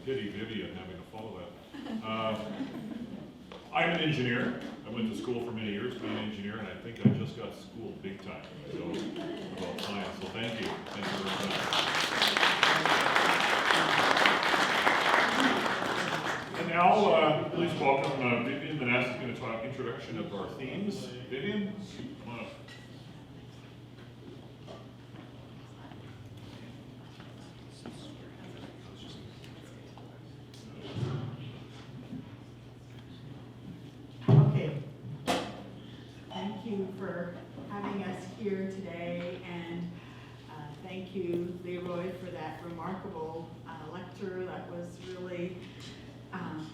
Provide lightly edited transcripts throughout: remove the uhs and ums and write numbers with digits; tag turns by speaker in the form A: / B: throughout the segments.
A: pity Vivian having to follow that. I'm an engineer. I went to school for many years to be an engineer, and I think I just got schooled big time. So about science. So thank you. Thank you very much. And now, please welcome Vivian. Manasc is going to talk introduction of our themes. Vivian, come on up.
B: Thank you for having us here today, and thank you, Leroy, for that remarkable lecture. That was really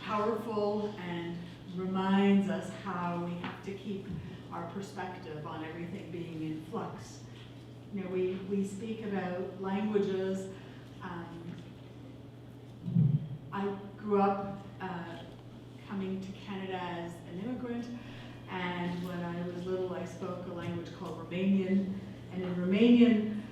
B: powerful and reminds us how we have to keep our perspective on everything being in flux. You know, we speak about languages. I grew up coming to Canada as an immigrant. And when I was little, I spoke a language called Romanian. And in Romanian,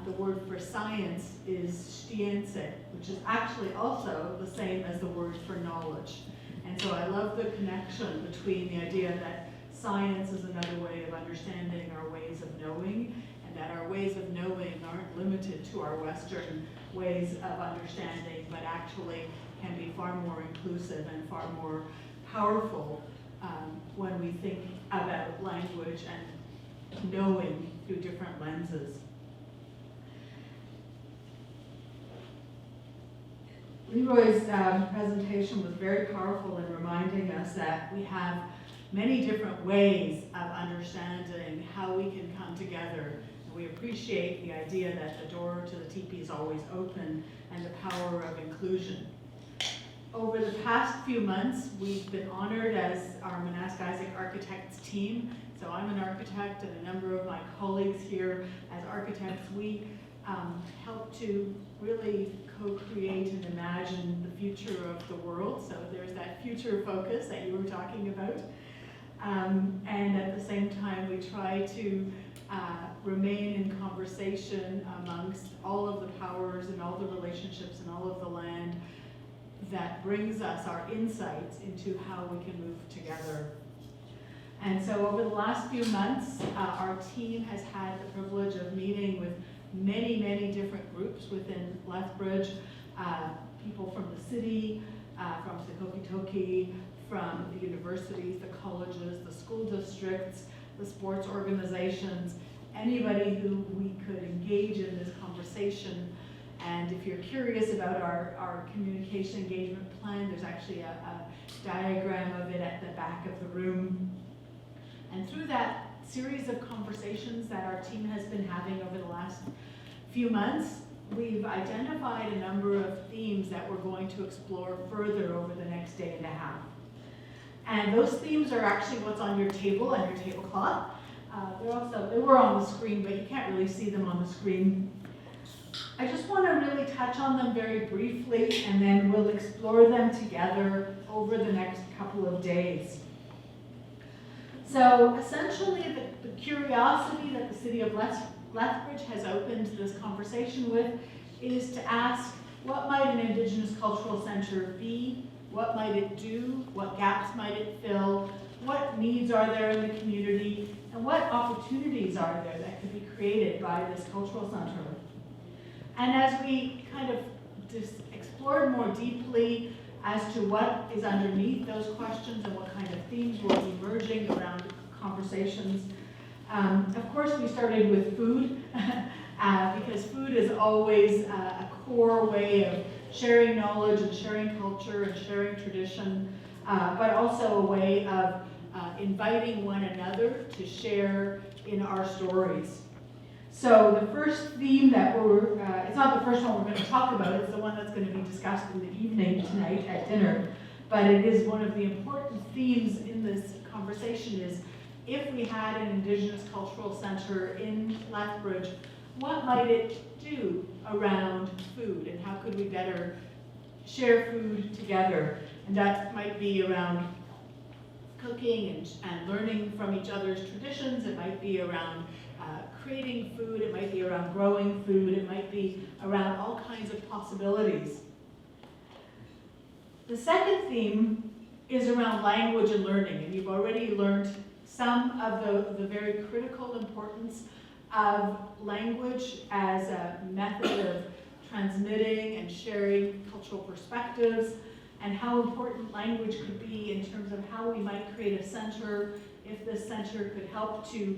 B: the word for science is științe, which is actually also the same as the word for knowledge. And so I love the connection between the idea that science is another way of understanding our ways of knowing, and that our ways of knowing aren't limited to our Western ways of understanding, but actually can be far more inclusive and far more powerful when we think about language and knowing through different lenses. Leroy's presentation was very powerful in reminding us that we have many different ways of understanding how we can come together. And we appreciate the idea that the door to the teepee is always open and the power of inclusion. Over the past few months, we've been honored as our Manasc Isaac Architects team. So I'm an architect, and a number of my colleagues here as architects, we help to really co-create and imagine the future of the world. So there's that future focus that you were talking about. And at the same time, we try to remain in conversation amongst all of the powers and all the relationships and all of the land that brings us our insights into how we can move together. And so over the last few months, our team has had the privilege of meeting with many, many different groups within Lethbridge, people from the city, from Sikokitoki, from the universities, the colleges, the school districts, the sports organizations, anybody who we could engage in this conversation. And if you're curious about our communication engagement plan, there's actually a diagram of it at the back of the room. And through that series of conversations that our team has been having over the last few months, we've identified a number of themes that we're going to explore further over the next day and a half. And those themes are actually what's on your table and your tablecloth. They were on the screen, but you can't really see them on the screen. I just want to really touch on them very briefly, and then we'll explore them together over the next couple of days. So essentially, the curiosity that the city of Lethbridge has opened this conversation with is to ask, what might an Indigenous cultural center be? What might it do? What gaps might it fill? What needs are there in the community? And what opportunities are there that could be created by this cultural center? And as we kind of just explored more deeply as to what is underneath those questions and what kind of themes will be emerging around conversations, of course we started with food, because food is always a core way of sharing knowledge and sharing culture and sharing tradition, but also a way of inviting one another to share in our stories. So the first theme that it's not the first one we're going to talk about, it's the one that's going to be discussed in the evening tonight at dinner, but it is one of the important themes in this conversation is, if we had an Indigenous cultural center in Lethbridge, what might it do around food, and how could we better share food together? And that might be around cooking and learning from each other's traditions. It might be around creating food. It might be around growing food. It might be around all kinds of possibilities. The second theme is around language and learning, and you've already learned some of the very critical importance of language as a method of transmitting and sharing cultural perspectives, and how important language could be in terms of how we might create a center, if this center could help to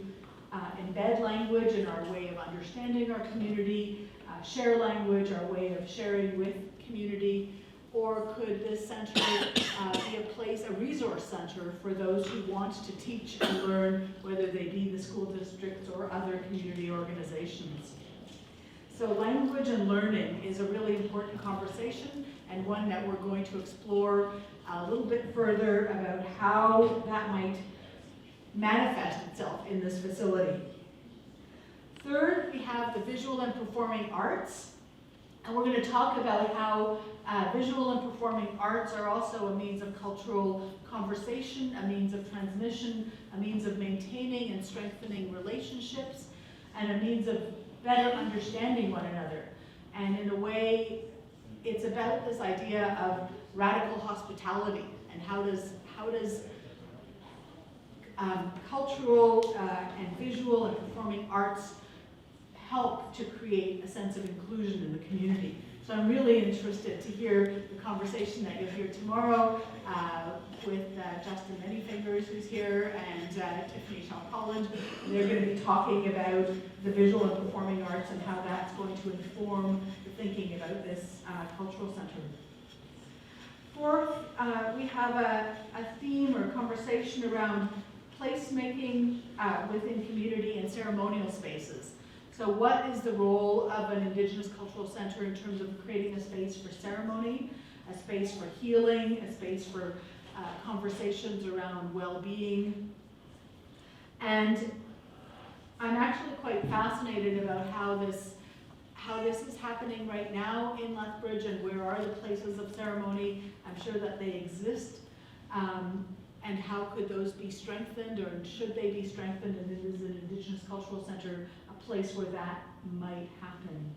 B: embed language in our way of understanding our community, share language, our way of sharing with community, or could this center be a place, a resource center for those who want to teach and learn, whether they be the school districts or other community organizations. So language and learning is a really important conversation, and one that we're going to explore a little bit further about how that might manifest itself in this facility. Third, we have the visual and performing arts, and we're going to talk about how visual and performing arts are also a means of cultural conversation, a means of transmission, a means of maintaining and strengthening relationships, and a means of better understanding one another. And in a way, it's about this idea of radical hospitality, and how does cultural and visual and performing arts help to create a sense of inclusion in the community. So I'm really interested to hear the conversation that you'll hear tomorrow with Justin Manyfingers, who's here, and Tiffany Shaw-Holland. They're going to be talking about the visual and performing arts and how that's going to inform the thinking about this cultural center. Fourth, we have a theme or conversation around placemaking within community and ceremonial spaces. So what is the role of an Indigenous cultural center in terms of creating a space for ceremony, a space for healing, a space for conversations around well-being? And I'm actually quite fascinated about how this is happening right now in Lethbridge, and where are the places of ceremony. I'm sure that they exist. And how could those be strengthened, or should they be strengthened, and is an Indigenous cultural center a place where that might happen?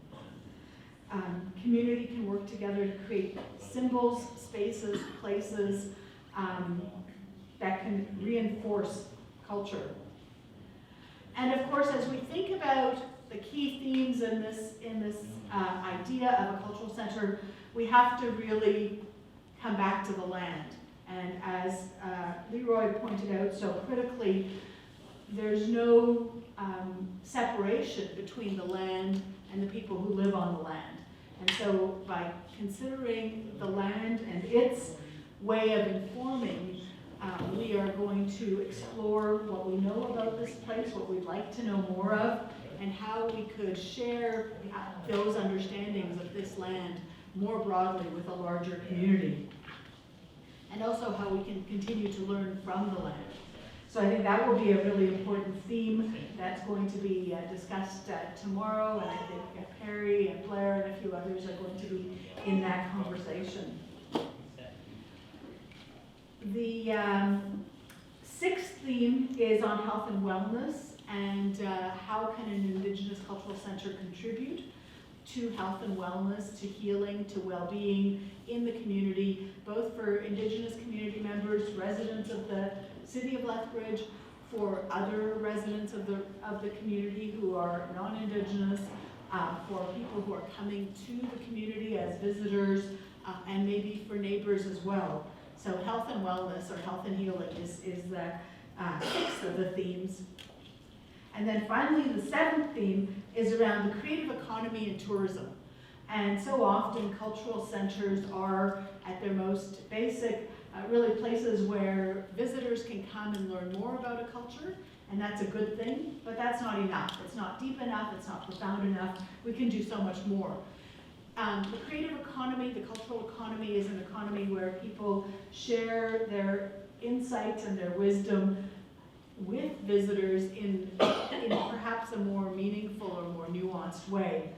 B: Community can work together to create symbols, spaces, places that can reinforce culture. And of course, as we think about the key themes in this idea of a cultural center, we have to really come back to the land. And as Leroy pointed out so critically, there's no separation between the land and the people who live on the land. And so by considering the land and its way of informing, we are going to explore what we know about this place, what we'd like to know more of, and how we could share those understandings of this land more broadly with a larger community. And also how we can continue to learn from the land. So I think that will be a really important theme that's going to be discussed tomorrow, and I think Perry and Blair and a few others are going to be in that conversation. The sixth theme is on health and wellness, and how can an Indigenous cultural center contribute to health and wellness, to healing, to well-being in the community, both for Indigenous community members, residents of the city of Lethbridge, for other residents of the community who are non-Indigenous, for people who are coming to the community as visitors, and maybe for neighbors as well. So health and wellness, or health and healing, is the sixth of the themes. And then finally, the seventh theme is around the creative economy and tourism. And so often cultural centers are, at their most basic, really places where visitors can come and learn more about a culture, and that's a good thing, but that's not enough. It's not deep enough, it's not profound enough. We can do so much more. The creative economy, the cultural economy, is an economy where people share their insights and their wisdom with visitors in perhaps a more meaningful or more nuanced way.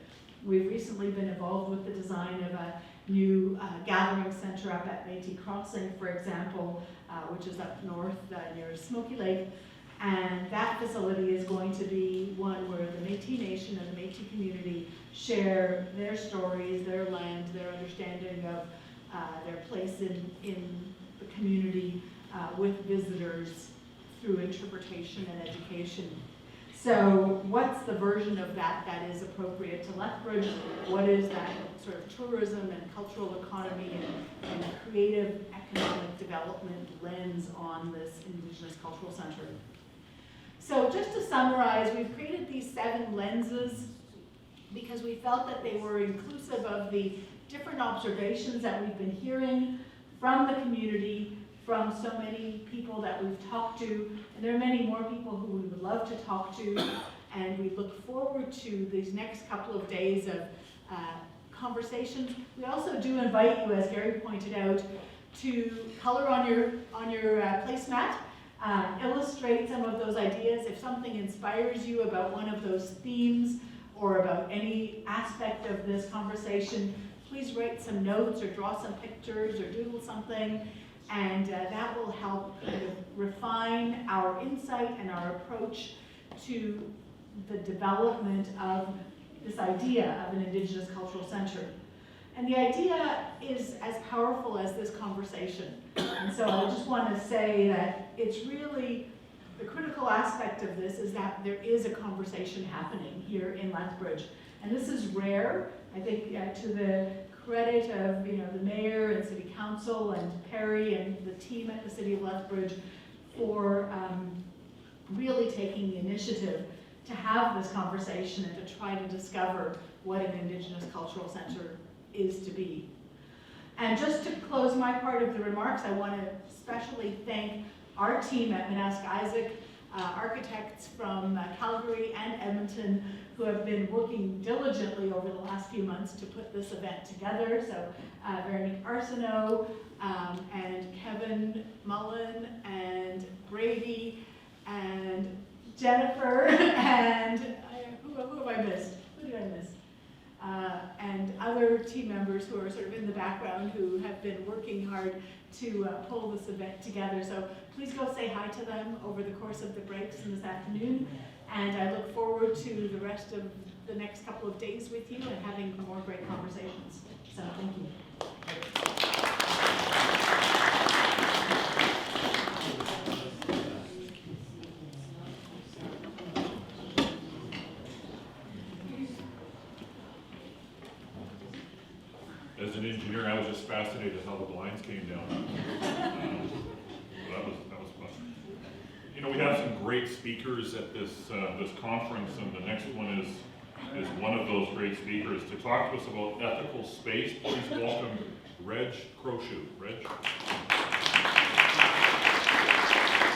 B: We've recently been involved with the design of a new gathering center up at Métis Crossing, for example, which is up north near Smoky Lake. And that facility is going to be one where the Métis Nation and the Métis community share their stories, their land, their understanding their place in the community with visitors through interpretation and education. So what's the version of that that is appropriate to Lethbridge? What is that sort of tourism and cultural economy and creative economic development lens on this Indigenous Cultural Center? So just to summarize, we've created these 7 lenses because we felt that they were inclusive of the different observations that we've been hearing from the community, from so many people that we've talked to, and there are many more people who we would love to talk to, and we look forward to these next couple of days of conversations. We also do invite you, as Gary pointed out, to color on your placemat, illustrate some of those ideas. If something inspires you about one of those themes or about any aspect of this conversation, please write some notes or draw some pictures or doodle something, and that will help kind of refine our insight and our approach to the development of this idea of an Indigenous Cultural Center. And the idea is as powerful as this conversation. And so I just want to say that it's really, the critical aspect of this is that there is a conversation happening here in Lethbridge. And this is rare. I think to the credit of the mayor and city council and Perry and the team at the city of Lethbridge for really taking the initiative to have this conversation and to try to discover what an Indigenous Cultural Center is to be. And just to close my part of the remarks, I want to especially thank our team at Manasc Isaac, architects from Calgary and Edmonton, who have been working diligently over the last few months to put this event together. So Veronique Arsenault and Kevin Mullen and Brady and Jennifer and who have I missed? Who did I miss? And other team members who are sort of in the background who have been working hard to pull this event together. So please go say hi to them over the course of the breaks and this afternoon. And I look forward to the rest of the next couple of days with you and having more great conversations. So thank you.
A: As an engineer, I was just fascinated how the blinds came down. That was fun. We have some great speakers at this conference, and the next one is one of those great speakers. To talk to us about ethical space, please welcome Reg Croshoe. Reg?